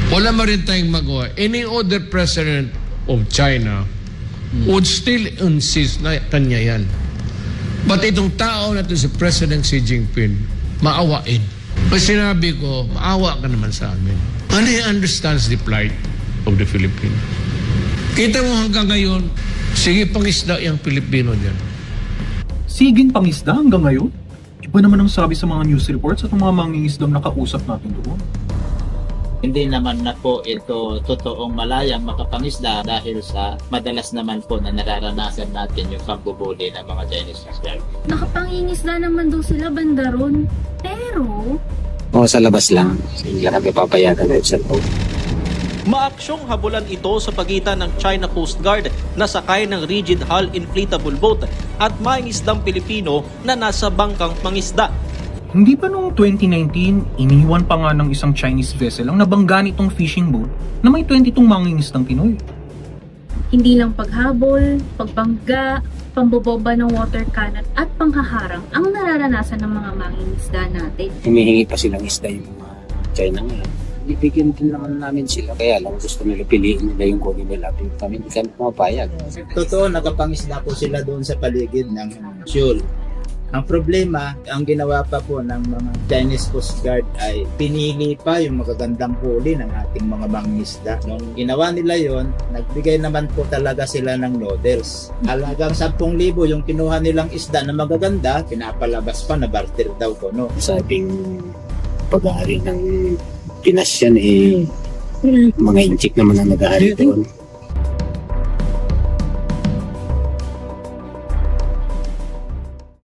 Wala mo rin tayong magawa. Any other president of China would still insist na kanya yan. But itong tao na ito si President Xi Jinping, maawain. Kasi sinabi ko, maawa ka naman sa amin. And he understands the plight of the Philippines. Kita mo hanggang ngayon, sige pangisda yung Pilipino dyan. Siging pangisda hanggang ngayon? Iba naman ang sabi sa mga news reports at mga mangingisdang nakausap natin doon. Hindi naman na po ito totoong malayang makapangisda dahil sa madalas naman po na nararanasan natin yung pambubuli ng mga Chinese national. Nakapangingisda naman daw sila banda ron. Pero... sa labas lang. Hindi lang kami papayagan sa loob. Maaksyong habulan ito sa pagitan ng China Coast Guard na sakay ng rigid hull inflatable boat at mangingisdang Pilipino na nasa bangkang pangisda. Hindi pa noong 2019, iniwan pa nga ng isang Chinese vessel ang nabangga nitong fishing boat na may 22 mangingisdang Pinoy. Hindi lang paghabol, pagbangga, pamboboba ng water cannon at panghaharang ang nararanasan ng mga mangingisda natin. Humihingi pa silang isda yung mga China ngayon. Ibigyan din naman namin sila. Kaya lang gusto nila piliin nila yung kunin nila. Kami hindi kami mapayag. Totoo, nakapangisda po sila doon sa paligid ng Seoul. Ang problema, ang ginawa pa po ng mga Chinese Coast Guard ay pinili pa yung magagandang huli ng ating mga mangingisda. Nung ginawa nila yon, nagbigay naman po talaga sila ng noodles. Halagang 10,000 yung kinuha nilang isda na magaganda, pinapalabas pa na barter daw ko, no? Sa ating pag-aari ng Pinas yan, mga inchik naman ang nag-aari doon.